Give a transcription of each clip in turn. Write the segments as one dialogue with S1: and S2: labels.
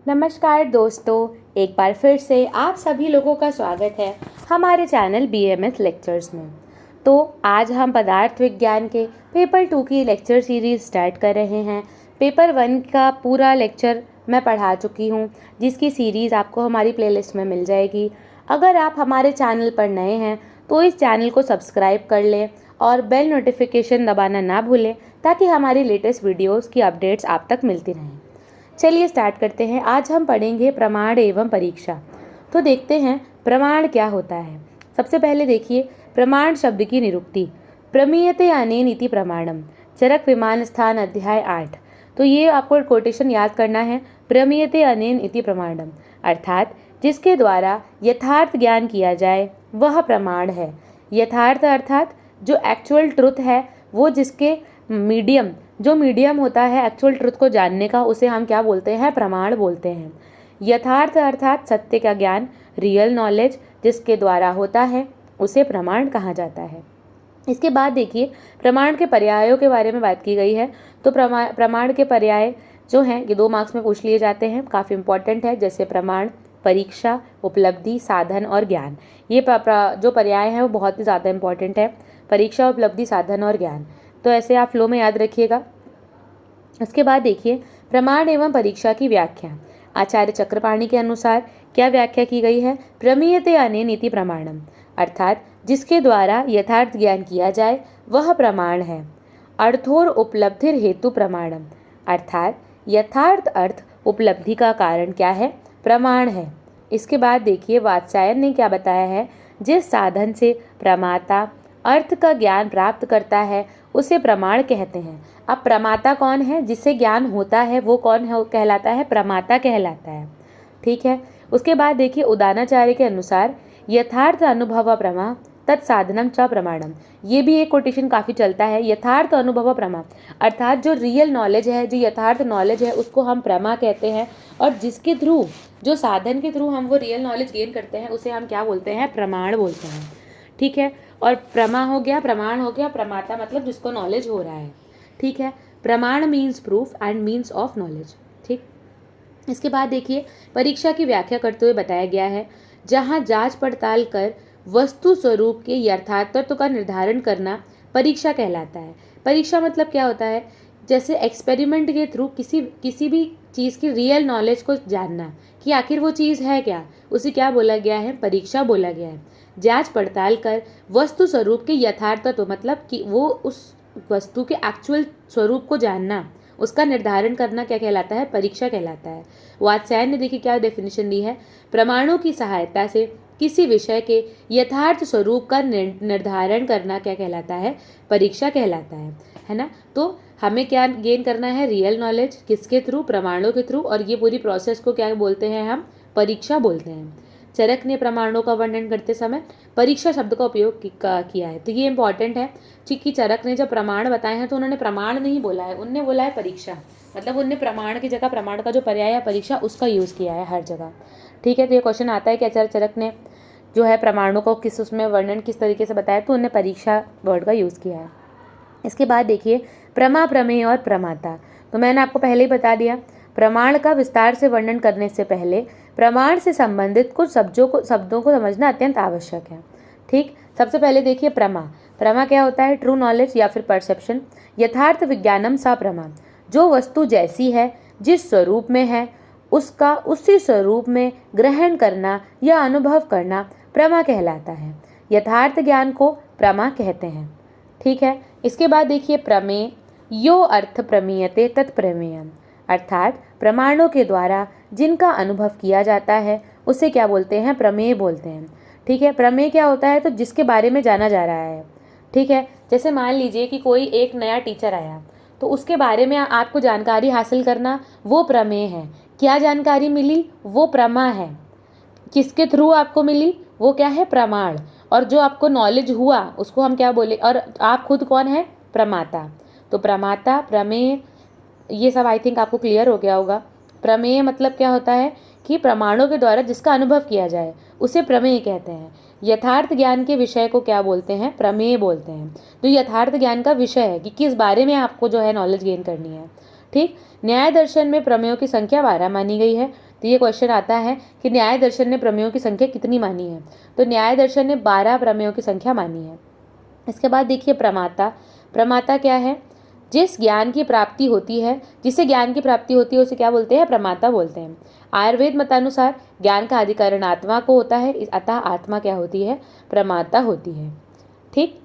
S1: नमस्कार दोस्तों, एक बार फिर से आप सभी लोगों का स्वागत है हमारे चैनल BMS लेक्चर्स में। तो आज हम पदार्थ विज्ञान के पेपर 2 की लेक्चर सीरीज़ स्टार्ट कर रहे हैं। पेपर 1 का पूरा लेक्चर मैं पढ़ा चुकी हूँ, जिसकी सीरीज़ आपको हमारी प्लेलिस्ट में मिल जाएगी। अगर आप हमारे चैनल पर नए हैं तो इस चैनल को सब्सक्राइब कर लें और बेल नोटिफिकेशन दबाना ना भूलें, ताकि हमारी लेटेस्ट वीडियोज़ की अपडेट्स आप तक मिलती रहें। चलिए स्टार्ट करते हैं। आज हम पढ़ेंगे प्रमाण एवं परीक्षा। तो देखते हैं प्रमाण क्या होता है। सबसे पहले देखिए प्रमाण शब्द की निरुक्ति। प्रमीयते अनेन इति प्रमाणम, चरक विमान स्थान अध्याय 8। तो ये आपको कोटेशन याद करना है। प्रमीयते अनेन इति प्रमाणम अर्थात जिसके द्वारा यथार्थ ज्ञान किया जाए वह प्रमाण है। यथार्थ अर्थात जो एक्चुअल ट्रुथ है, वो जिसके जो मीडियम होता है एक्चुअल ट्रुथ को जानने का, उसे हम क्या बोलते हैं? प्रमाण बोलते हैं। यथार्थ अर्थात सत्य का ज्ञान, रियल नॉलेज जिसके द्वारा होता है उसे प्रमाण कहा जाता है। इसके बाद देखिए प्रमाण के पर्यायों के बारे में बात की गई है। तो प्रमाण के पर्याय जो हैं ये 2 मार्क्स में पूछ लिए जाते हैं, काफ़ी इंपॉर्टेंट है। जैसे प्रमाण, परीक्षा, उपलब्धि, साधन और ज्ञान। ये जो पर्याय हैं वो बहुत ही ज़्यादा इंपॉर्टेंट है। परीक्षा, उपलब्धि, साधन और ज्ञान, तो ऐसे आप फ्लो में याद रखिएगा। उसके बाद देखिए प्रमाण एवं परीक्षा की व्याख्या। आचार्य चक्रपाणी के अनुसार क्या व्याख्या की गई है? प्रमीयते अनेन इति प्रमाणम अर्थात जिसके द्वारा यथार्थ ज्ञान किया जाए वह प्रमाण है। अर्थोर उपलब्धिर हेतु प्रमाणम अर्थात यथार्थ अर्थ उपलब्धि का कारण क्या है? प्रमाण है। इसके बाद देखिए वात्स्यायन ने क्या बताया है? जिस साधन से प्रमाता अर्थ का ज्ञान प्राप्त करता है उसे प्रमाण कहते हैं। अब प्रमाता कौन है? जिससे ज्ञान होता है वो कौन है कहलाता है? प्रमाता कहलाता है। ठीक है। उसके बाद देखिए उदानाचार्य के अनुसार यथार्थ अनुभव प्रमा तत्साधनम च प्रमाणम। ये भी एक कोटेशन काफ़ी चलता है। यथार्थ अनुभव प्रमा अर्थात जो रियल नॉलेज है, जो यथार्थ नॉलेज है, उसको हम प्रमा कहते हैं। और जिसके थ्रू, जो साधन के थ्रू हम वो रियल नॉलेज गेन करते हैं, उसे हम क्या बोलते हैं? प्रमाण बोलते हैं। ठीक है। और प्रमा हो गया, प्रमाण हो गया, प्रमाता मतलब जिसको नॉलेज हो रहा है। ठीक है। प्रमाण means proof and means of knowledge. ठीक। इसके बाद देखिए परीक्षा की व्याख्या करते हुए बताया गया है जहां जांच पड़ताल कर वस्तु स्वरूप के यथार्थत्व का निर्धारण करना परीक्षा कहलाता है। परीक्षा मतलब क्या होता है? जैसे एक्सपेरिमेंट के थ्रू किसी भी चीज़ की रियल नॉलेज को जानना कि आखिर वो चीज़ है क्या, उसे क्या बोला गया है? परीक्षा बोला गया है। जांच पड़ताल कर वस्तु स्वरूप के यथार्थत्व मतलब कि वो उस वस्तु के एक्चुअल स्वरूप को जानना, उसका निर्धारण करना क्या कहलाता है? परीक्षा कहलाता है। वात्स्यायन ने देखिए क्या डेफिनेशन दी है? प्रमाणों की सहायता से किसी विषय के यथार्थ स्वरूप का निर्धारण करना क्या कहलाता है? परीक्षा कहलाता है ना। तो हमें क्या गेन करना है? Real knowledge. किसके थ्रू? प्रमाणों के थ्रू। और ये पूरी प्रोसेस को क्या बोलते हैं? हम परीक्षा बोलते हैं। चरक ने प्रमाणों का वर्णन करते समय परीक्षा शब्द का उपयोग किया है। तो ये इंपॉर्टेंट है कि चरक ने जब प्रमाण बताए हैं तो उन्होंने प्रमाण नहीं बोला है, उनने बोला है परीक्षा। मतलब उनने प्रमाण की जगह प्रमाण का जो पर्याय है परीक्षा, उसका यूज़ किया है हर जगह। ठीक है। तो ये क्वेश्चन आता है कि आचार्य चरक ने जो है प्रमाणों को उसमें वर्णन किस तरीके से बताया, तो उन्होंने परीक्षा वर्ड का यूज़ किया है। इसके बाद देखिए प्रमा, प्रमेय और प्रमाता। तो मैंने आपको पहले ही बता दिया, प्रमाण का विस्तार से वर्णन करने से पहले प्रमाण से संबंधित कुछ शब्दों को समझना अत्यंत आवश्यक है। ठीक। सबसे पहले देखिए प्रमा क्या होता है? ट्रू नॉलेज या फिर परसेप्शन। यथार्थ विज्ञानम सा प्रमा, जो वस्तु जैसी है, जिस स्वरूप में है, उसका उसी स्वरूप में ग्रहण करना या अनुभव करना प्रमा कहलाता है। यथार्थ ज्ञान को प्रमा कहते हैं। ठीक है। इसके बाद देखिए प्रमेय, यो अर्थ प्रमीयते तत्प्रमेयम अर्थात प्रमाणों के द्वारा जिनका अनुभव किया जाता है उसे क्या बोलते हैं? प्रमेय बोलते हैं। ठीक है। प्रमेय क्या होता है? तो जिसके बारे में जाना जा रहा है। ठीक है। जैसे मान लीजिए कि कोई एक नया टीचर आया, तो उसके बारे में आपको जानकारी हासिल करना, वो प्रमेय है। क्या जानकारी मिली? वो प्रमा है। किसके थ्रू आपको मिली? वो क्या है? प्रमाण। और जो आपको नॉलेज हुआ उसको हम क्या बोले? और आप खुद कौन है? प्रमाता। तो प्रमाता, प्रमेय, ये सब आई थिंक आपको क्लियर हो गया होगा। प्रमेय मतलब क्या होता है? कि प्रमाणों के द्वारा जिसका अनुभव किया जाए उसे प्रमेय कहते हैं। यथार्थ ज्ञान के विषय को क्या बोलते हैं? प्रमेय बोलते हैं। तो यथार्थ ज्ञान का विषय है कि किस बारे में आपको जो है नॉलेज गेन करनी है। ठीक। न्याय दर्शन में प्रमेयों की संख्या 12 मानी गई है। तो ये क्वेश्चन आता है कि न्याय दर्शन ने प्रमेयों की संख्या कितनी मानी है। तो न्याय दर्शन ने 12 प्रमेयों की संख्या मानी है। इसके बाद देखिए प्रमाता। प्रमाता क्या है? जिस ज्ञान की प्राप्ति होती है, जिसे ज्ञान की प्राप्ति होती है उसे क्या बोलते हैं? प्रमाता बोलते हैं। आयुर्वेद मतानुसार ज्ञान का अधिकरण आत्मा को होता है, अतः आत्मा क्या होती है? प्रमाता होती है। ठीक।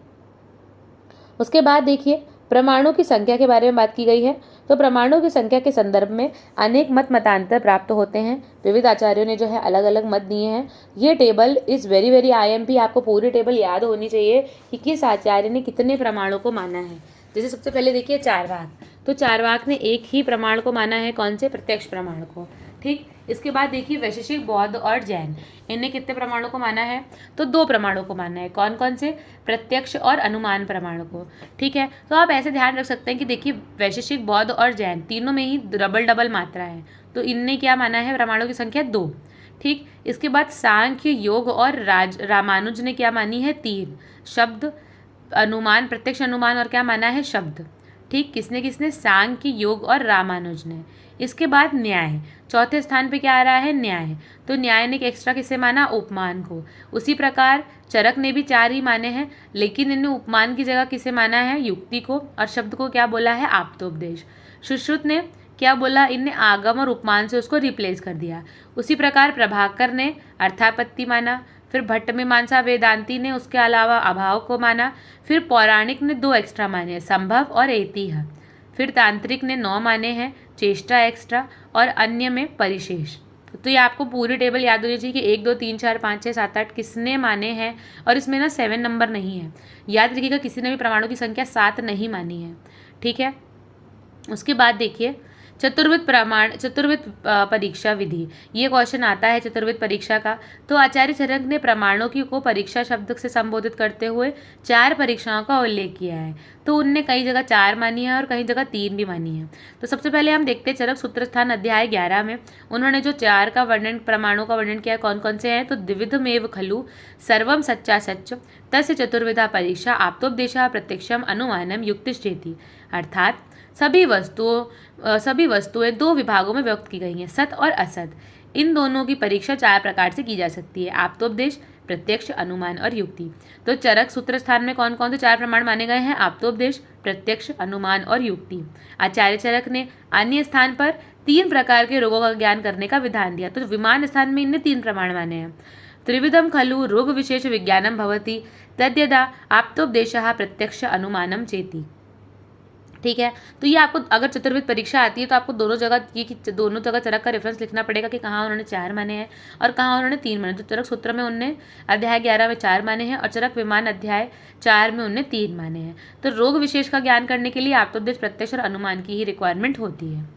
S1: उसके बाद देखिए प्रमाणों की संख्या के बारे में बात की गई है। तो प्रमाणों की संख्या के संदर्भ में अनेक मतांतर प्राप्त होते हैं। विविध आचार्यों ने जो है अलग अलग मत दिए हैं। ये table is very very IMP, आपको पूरी टेबल याद होनी चाहिए कि किस आचार्य ने कितने प्रमाणों को माना है। जैसे सबसे पहले देखिए चारवाक। तो चारवाक ने एक ही प्रमाण को माना है, कौन से? प्रत्यक्ष प्रमाण को। ठीक। इसके बाद देखिए वैशेषिक, बौद्ध और जैन, इनने कितने प्रमाणों को माना है? तो 2 प्रमाणों को माना है। कौन कौन से? प्रत्यक्ष और अनुमान प्रमाण को। ठीक है। तो आप ऐसे ध्यान रख सकते हैं कि देखिए वैशेषिक, बौद्ध और जैन तीनों में ही डबल डबल मात्रा है। तो इनने क्या माना है? प्रमाणों की संख्या 2। ठीक। इसके बाद सांख्य, योग और रामानुज ने क्या मानी है? 3 शब्द, अनुमान, प्रत्यक्ष अनुमान और क्या माना है? शब्द। ठीक। किसने किसने? सांख्य, योग और रामानुज ने। इसके बाद न्याय, चौथे स्थान पे क्या आ रहा है? न्याय। तो न्याय ने एक्स्ट्रा किसे माना? उपमान को। उसी प्रकार चरक ने भी 4 ही माने हैं, लेकिन इन्हें उपमान की जगह किसे माना है? युक्ति को। और शब्द को क्या बोला है? आप्तोपदेश। सुश्रुत ने क्या बोला? इनने आगम और उपमान से उसको रिप्लेस कर दिया। उसी प्रकार प्रभाकर ने अर्थापत्ति माना। फिर भट्ट मीमांसा वेदांती ने उसके अलावा अभाव को माना। फिर पौराणिक ने 2 एक्स्ट्रा माने, संभव और ऐतिह्य। फिर तांत्रिक ने 9 माने हैं, चेष्टा एक्स्ट्रा, और अन्य में परिशेष। तो ये आपको पूरी टेबल याद होनी चाहिए कि 1 2 3 4 5 6 7 8 किसने माने हैं। और इसमें ना 7 नंबर नहीं है, याद रखिएगा किसी ने भी प्रमाणों की संख्या 7 नहीं मानी है। ठीक है। उसके बाद देखिए चतुर्विध परीक्षा विधि, ये क्वेश्चन आता है चतुर्विध परीक्षा का। तो आचार्य चरक ने प्रमाणों की को परीक्षा शब्द से संबोधित करते हुए 4 परीक्षाओं का उल्लेख किया है। तो उनने कई जगह 4 मानी है और कई जगह 3 भी मानी है। तो सबसे पहले हम देखते हैं चरक सूत्रस्थान अध्याय 11 में उन्होंने जो 4 का वर्णन, प्रमाणों का वर्णन किया, कौन कौन से हैं? तो द्विविधमेव खलु सर्वम सच्चा सच तस्य चतुर्विधा परीक्षा आप्तोपदेशः प्रत्यक्षम अनुमानम युक्तिश्चेति। अर्थात सभी वस्तुएं 2 विभागों में व्यक्त की गई हैं, सत और असत। इन दोनों की परीक्षा 4 प्रकार से की जा सकती है, आप्तोपदेश, प्रत्यक्ष, अनुमान और युक्ति। तो चरक सूत्र स्थान में कौन कौन से 4 प्रमाण माने गए हैं? आप्तोपदेश, प्रत्यक्ष, अनुमान और युक्ति। आचार्य चरक ने अन्य स्थान पर 3 प्रकार के रोगों का ज्ञान करने का विधान दिया। तो विमान स्थान में इनने 3 प्रमाण माने हैं। त्रिविधम खलु रोग विशेष विज्ञानम भवति तद्यदा आप्तोपदेशः प्रत्यक्ष अनुमानम चेति। ठीक है। तो ये आपको अगर चतुर्विध परीक्षा आती है तो आपको दोनों जगह चरक का रेफरेंस लिखना पड़ेगा कि कहाँ उन्होंने 4 माने हैं और कहाँ उन्होंने 3 माने। तो चरक सूत्र में उनने अध्याय 11 में 4 माने हैं और चरक विमान अध्याय 4 में उनने 3 माने हैं। तो रोग विशेष का ज्ञान करने के लिए आप्तोपदेश, प्रत्यक्ष और अनुमान की ही रिक्वायरमेंट होती है।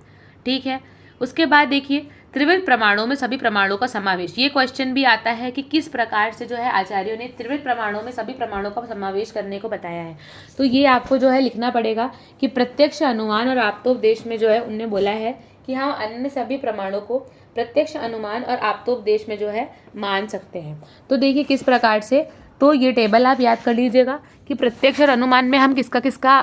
S1: ठीक है। उसके बाद देखिए त्रिविध प्रमाणों में सभी प्रमाणों का समावेश, ये क्वेश्चन भी आता है कि किस प्रकार से जो है आचार्यों ने त्रिविध प्रमाणों में सभी प्रमाणों का समावेश करने को बताया है। तो ये आपको जो है लिखना पड़ेगा कि प्रत्यक्ष, अनुमान और आप्तोपदेश में जो है उनने बोला है कि हाँ अन्य सभी प्रमाणों को प्रत्यक्ष, अनुमान और आप्तोपदेश में जो है मान सकते हैं। तो देखिए किस प्रकार से, तो ये टेबल आप याद कर लीजिएगा कि प्रत्यक्ष और अनुमान में हम किसका किसका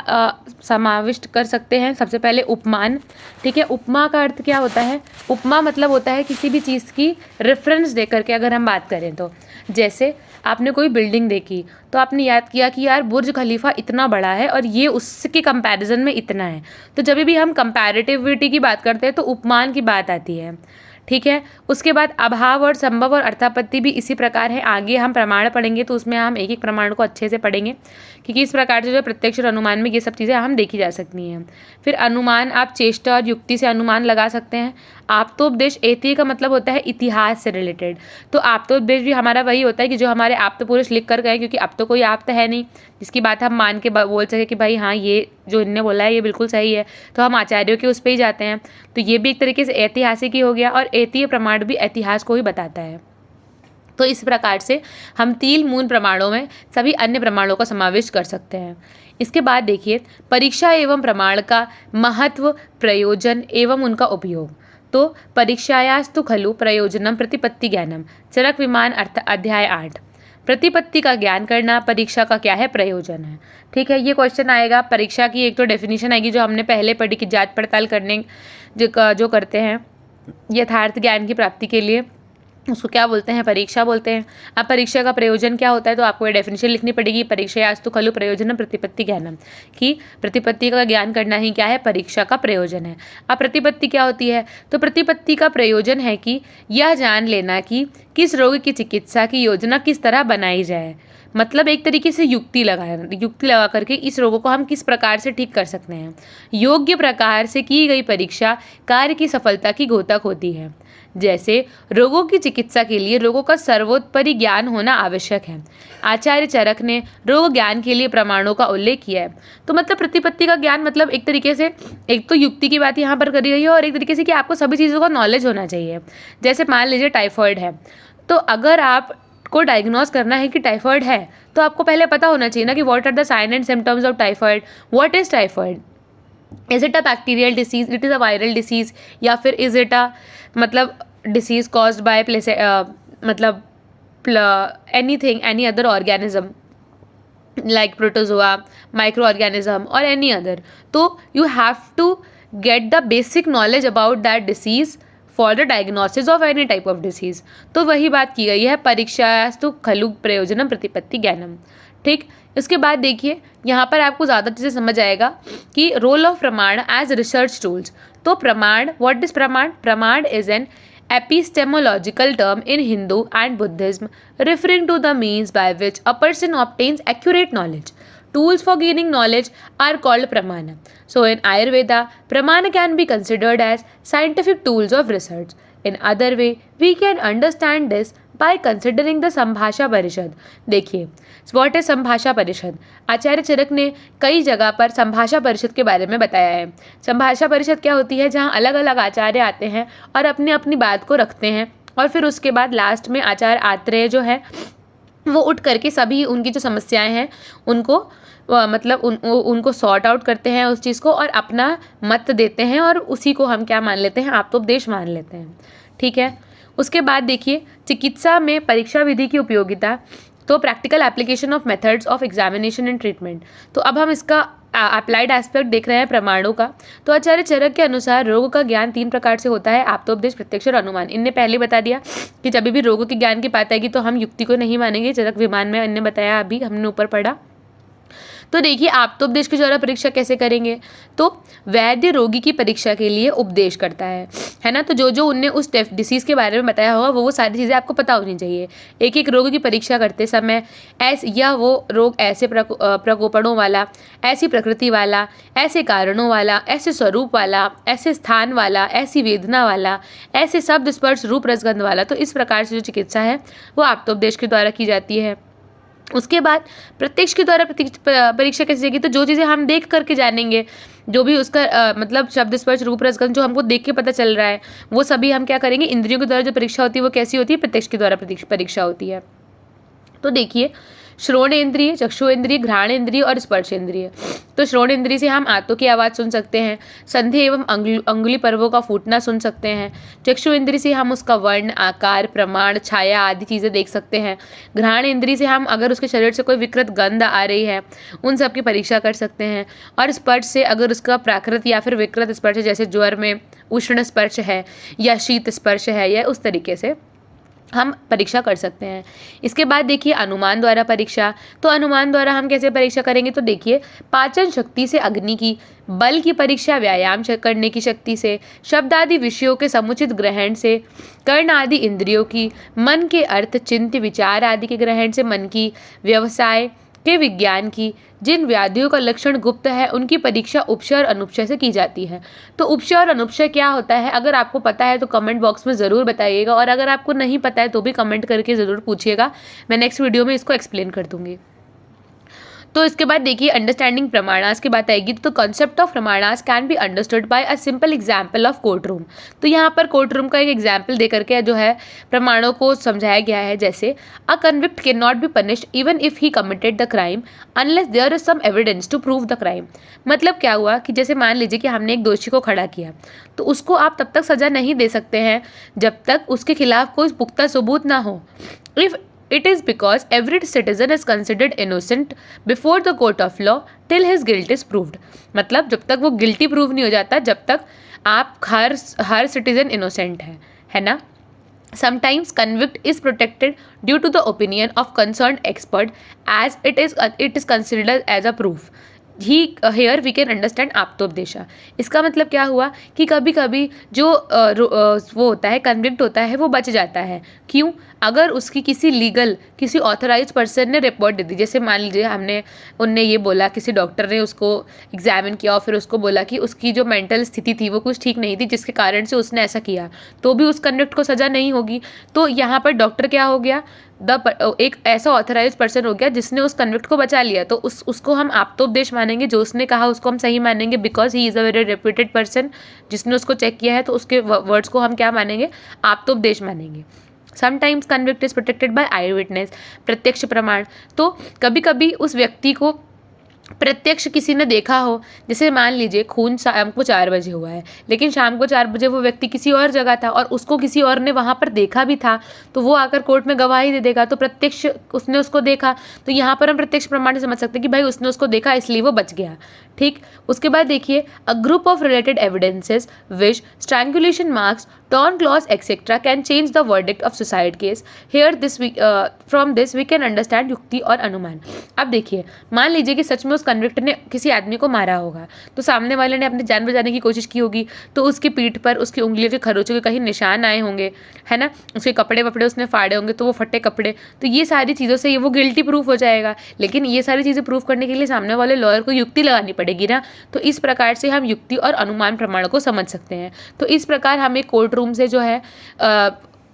S1: समाविष्ट कर सकते हैं। सबसे पहले उपमान। ठीक है। उपमा का अर्थ क्या होता है? उपमा मतलब होता है किसी भी चीज़ की रेफरेंस दे करके अगर हम बात करें तो, जैसे आपने कोई बिल्डिंग देखी तो आपने याद किया कि यार बुर्ज खलीफा इतना बड़ा है और ये उसके कंपैरिजन में इतना है। तो जब भी हम कंपैरेटिविटी की बात करते हैं तो उपमान की बात आती है। ठीक है। उसके बाद अभाव और संभव और अर्थापत्ति भी इसी प्रकार है। आगे हम प्रमाण पढ़ेंगे तो उसमें हम एक एक प्रमाण को अच्छे से पढ़ेंगे क्योंकि इस प्रकार से जो प्रत्यक्ष और अनुमान में ये सब चीज़ें हम देखी जा सकती हैं। फिर अनुमान, आप चेष्टा और युक्ति से अनुमान लगा सकते हैं। आप्तोपदेश, ऐतिह्य का मतलब होता है इतिहास से रिलेटेड। तो आप्तोपदेश भी हमारा वही होता है कि जो हमारे आप्त पुरुष लिख कर गए, क्योंकि अब तो कोई आप्त है नहीं जिसकी बात हम मान के बोल सके कि भाई हाँ ये जो इनने बोला है ये बिल्कुल सही है, तो हम आचार्यों के उस पर ही जाते हैं। तो ये भी एक तरीके से ऐतिहासिक ही हो गया और ऐतिह्य प्रमाण भी इतिहास को ही बताता है। तो इस प्रकार से हम 3 मूल प्रमाणों में सभी अन्य प्रमाणों का समावेश कर सकते हैं। इसके बाद देखिए परीक्षा एवं प्रमाण का महत्व, प्रयोजन एवं उनका उपयोग। तो परीक्षायास्तु खलु प्रयोजनम प्रतिपत्ति ज्ञानम, चरक विमान अध्याय 8। प्रतिपत्ति का ज्ञान करना परीक्षा का क्या है, प्रयोजन है। ठीक है, ये क्वेश्चन आएगा परीक्षा की। एक तो डेफिनेशन आएगी जो हमने पहले पढ़ी कि जांच पड़ताल करने जो करते हैं यथार्थ ज्ञान की प्राप्ति के लिए, उसको क्या बोलते हैं, परीक्षा बोलते हैं। अब परीक्षा का प्रयोजन क्या होता है, तो आपको ये डेफिनेशन लिखनी पड़ेगी। परीक्षयास्तु खलु प्रयोजनम प्रतिपत्ति ज्ञानम, कि प्रतिपत्ति का ज्ञान करना ही क्या है, परीक्षा का प्रयोजन है। अब प्रतिपत्ति क्या होती है, तो प्रतिपत्ति का प्रयोजन है कि यह जान लेना कि किस रोग की चिकित्सा की योजना किस तरह बनाई जाए। मतलब एक तरीके से युक्ति लगा करके इस रोगों को हम किस प्रकार से ठीक कर सकते हैं। योग्य प्रकार से की गई परीक्षा कार्य की सफलता की घोतक होती है। जैसे रोगों की चिकित्सा के लिए रोगों का सर्वोपरि ज्ञान होना आवश्यक है। आचार्य चरक ने रोग ज्ञान के लिए प्रमाणों का उल्लेख किया है। तो मतलब प्रतिपत्ति का ज्ञान मतलब एक तरीके से एक तो युक्ति की बात यहाँ पर करी गई है और एक तरीके से कि आपको सभी चीज़ों का नॉलेज होना चाहिए। जैसे मान लीजिए टाइफॉइड है, तो अगर आप को डायग्नोस करना है कि टाइफॉइड है, तो आपको पहले पता होना चाहिए ना कि what are the sign and symptoms of typhoid, what is typhoid, is it a bacterial disease, it is a viral disease, या फिर इज इट अ मतलब डिसीज कॉज्ड बाय मतलब anything, any other organism like protozoa, microorganism or any other. तो you have to get the basic knowledge about that disease for the diagnosis of any type of disease. तो वही बात की गई है परीक्षास्तु खलु प्रयोजनम प्रतिपत्ति ज्ञानम। ठीक, इसके बाद देखिए यहाँ पर आपको ज़्यादा चीज़ें समझ आएगा कि रोल ऑफ प्रमाण एज रिसर्च टूल्स। तो प्रमाण, व्हाट इज प्रमाण? प्रमाण is an epistemological term in Hindu and Buddhism referring to the means by which a person obtains accurate knowledge. Tools for gaining knowledge are called pramana. So in Ayurveda, pramana can be considered as scientific tools of research. In other way, we can understand this by considering the संभाषा परिषद। देखिए what is संभाषा परिषद। आचार्य चरक ने कई जगह पर संभाषा परिषद के बारे में बताया है। संभाषा परिषद क्या होती है, जहाँ अलग अलग आचार्य आते हैं और अपनी अपनी बात को रखते हैं और फिर उसके बाद लास्ट में आचार्य आत्रेय जो है वो उठ करके सभी उनकी जो समस्याएं हैं उनको मतलब उनको सॉर्ट आउट करते हैं उस चीज़ को और अपना मत देते हैं और उसी को हम क्या मान लेते हैं, आप्तोपदेश मान लेते हैं। ठीक है, उसके बाद देखिए चिकित्सा में परीक्षा विधि की उपयोगिता। तो practical application of methods of examination and treatment. तो अब हम इसका अप्लाइड एस्पेक्ट देख रहे हैं प्रमाणों का। तो आचार्य चरक के अनुसार रोग का ज्ञान 3 प्रकार से होता है, आप्तोपदेश, प्रत्यक्ष और अनुमान। इनने पहले बता दिया कि जब भी रोगों के ज्ञान की बात आएगी तो हम युक्ति को नहीं मानेंगे। चरक विमान में इनने बताया, अभी हमने ऊपर पढ़ा। तो देखिए आप्तोपदेश के द्वारा परीक्षा कैसे करेंगे, तो वैद्य रोगी की परीक्षा के लिए उपदेश करता है ना। तो जो जो उनने उस डिसीज़ के बारे में बताया होगा वो सारी चीज़ें आपको पता होनी चाहिए। एक एक रोग की परीक्षा करते समय यह वो रोग ऐसे प्रकोपणों वाला, ऐसी प्रकृति वाला, ऐसे कारणों वाला, ऐसे स्वरूप वाला, ऐसे स्थान वाला, ऐसी वेदना वाला, ऐसे शब्द स्पर्श रूप रसगंध वाला। तो इस प्रकार से जो चिकित्सा है वो आप्तोपदेश के द्वारा की जाती है। उसके बाद प्रत्यक्ष के द्वारा परीक्षा कैसे जाएगी, तो जो चीज़ें हम देख करके जानेंगे, जो भी उसका मतलब शब्द स्पर्श रूप रसगंध जो हमको देख के पता चल रहा है वो सभी हम क्या करेंगे, इंद्रियों के द्वारा जो परीक्षा होती है वो कैसी होती है, प्रत्यक्ष के द्वारा परीक्षा होती है। तो देखिए श्रवण इंद्रिय, चक्षु इंद्रिय, घ्राण इंद्रिय और स्पर्श इंद्रिय। तो श्रवण इंद्रिय से हम आंतों की आवाज़ सुन सकते हैं, संधि एवं अंगुली पर्वों का फूटना सुन सकते हैं। चक्षु इंद्रिय से हम उसका वर्ण, आकार, प्रमाण, छाया आदि चीज़ें देख सकते हैं। घ्राण इंद्रिय से हम अगर उसके शरीर से कोई विकृत गंध आ रही है उन सब की परीक्षा कर सकते हैं। और स्पर्श से अगर उसका प्राकृत या फिर विकृत स्पर्श है, जैसे ज्वर में उष्ण स्पर्श है या शीत स्पर्श है, या उस तरीके से हम परीक्षा कर सकते हैं। इसके बाद देखिए अनुमान द्वारा परीक्षा। तो अनुमान द्वारा हम कैसे परीक्षा करेंगे, तो देखिए पाचन शक्ति से अग्नि की, बल की परीक्षा व्यायाम करने की शक्ति से, शब्द आदि विषयों के समुचित ग्रहण से, कर्ण आदि इंद्रियों की, मन के अर्थ, चिंत्य, विचार आदि के ग्रहण से मन की, व्यवसाय के विज्ञान की, जिन व्याधियों का लक्षण गुप्त है उनकी परीक्षा उपशय और अनुपशय से की जाती है। तो उपशय और अनुपशय क्या होता है, अगर आपको पता है तो कमेंट बॉक्स में ज़रूर बताइएगा, और अगर आपको नहीं पता है तो भी कमेंट करके ज़रूर पूछिएगा। मैं नेक्स्ट वीडियो में इसको एक्सप्लेन कर दूँगी। तो इसके बाद देखिए अंडरस्टैंडिंग प्रमाणास की बात आएगी। तो कॉन्सेप्ट ऑफ प्रमाणास can be understood by a simple example of court room. तो यहाँ पर कोर्ट रूम का एक एग्जाम्पल दे करके जो है प्रमाणों को समझाया गया है। जैसे a convict can not be punished even if he committed the crime unless there is some evidence to prove the crime. मतलब क्या हुआ कि जैसे मान लीजिए कि हमने एक दोषी को खड़ा किया, तो उसको आप तब तक सज़ा नहीं दे सकते हैं जब तक उसके खिलाफ कोई पुख्ता सबूत ना हो। If it is because every citizen is considered innocent before the court of law till his guilt is proved. मतलब जब तक वो गिल्टी प्रूव नहीं हो जाता, जब तक आप हर सिटीजन इनोसेंट है ना। Sometimes convict is protected due to the opinion of concerned expert as it is considered as a proof. Here we can understand आप्तोपदेशा। इसका मतलब क्या हुआ कि कभी कभी जो वो होता है, कन्विक्ट होता है, वो बच जाता है। क्यों? अगर उसकी किसी ऑथराइज पर्सन ने रिपोर्ट दे दी, जैसे मान लीजिए उनने ये बोला, किसी डॉक्टर ने उसको एग्जामिन किया और फिर उसको बोला कि उसकी जो मेंटल स्थिति थी वो कुछ ठीक नहीं थी, जिसके कारण से उसने ऐसा किया, तो भी उस कन्विक्ट को सज़ा नहीं होगी। तो यहाँ पर डॉक्टर क्या हो गया, एक ऐसा ऑथराइज पर्सन हो गया जिसने उस कन्विक्ट को बचा लिया, तो उसको हम आप्तोपदेश मानेंगे। जो उसने कहा उसको हम सही मानेंगे because he is a very reputed person, जिसने उसको चेक किया है, तो उसके वर्ड्स को हम क्या मानेंगे, आप्तोपदेश मानेंगे। Sometimes convict is protected by I witness, प्रत्यक्ष प्रमाण। तो कभी कभी उस व्यक्ति को प्रत्यक्ष किसी ने देखा हो, जैसे मान लीजिए खून शाम को 4 बजे हुआ है, लेकिन शाम को 4 बजे वो व्यक्ति किसी और जगह था और उसको किसी और ने वहाँ पर देखा भी था, तो वो आकर कोर्ट में गवाही दे देगा, तो प्रत्यक्ष उसने उसको देखा, तो यहाँ पर हम प्रत्यक्ष प्रमाण से समझ सकते हैं कि भाई उसने उसको देखा इसलिए वो बच गया। ठीक, उसके बाद देखिए, a group of related evidences which strangulation marks, torn clothes etcetera can change the verdict of suicide case. Here from this we can understand युक्ति और अनुमान। अब देखिए, मान लीजिए कि सच में उस कन्विक्ट ने किसी आदमी को मारा होगा, तो सामने वाले ने अपनी जान बचाने की कोशिश की होगी, तो उसकी पीठ पर, उसकी उंगलियों के खरोचों के कहीं निशान आए होंगे, है ना, उसके कपड़े वपड़े उसने फाड़े होंगे, तो वो फटे कपड़े, तो ये सारी चीज़ों से वो गिल्टी प्रूफ हो जाएगा। लेकिन ये सारी चीज़ें प्रूफ करने के लिए सामने वाले लॉयर को युक्ति लगानी पड़ेगी ना, तो इस प्रकार से हम युक्ति और अनुमान प्रमाण को समझ सकते हैं। तो इस प्रकार हम एक कोर्ट रूम से जो है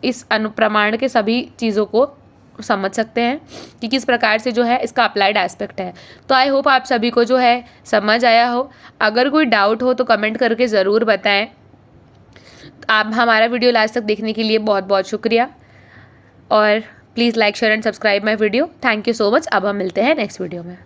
S1: इस अनुप्रमाण के सभी चीज़ों को समझ सकते हैं कि किस प्रकार से जो है इसका अप्लाइड एस्पेक्ट है। तो आई होप आप सभी को जो है समझ आया हो। अगर कोई डाउट हो तो कमेंट करके ज़रूर बताएं। आप हमारा वीडियो लास्ट तक देखने के लिए बहुत बहुत शुक्रिया, और please like share and subscribe my video. Thank you so much. अब हम मिलते हैं नेक्स्ट वीडियो में।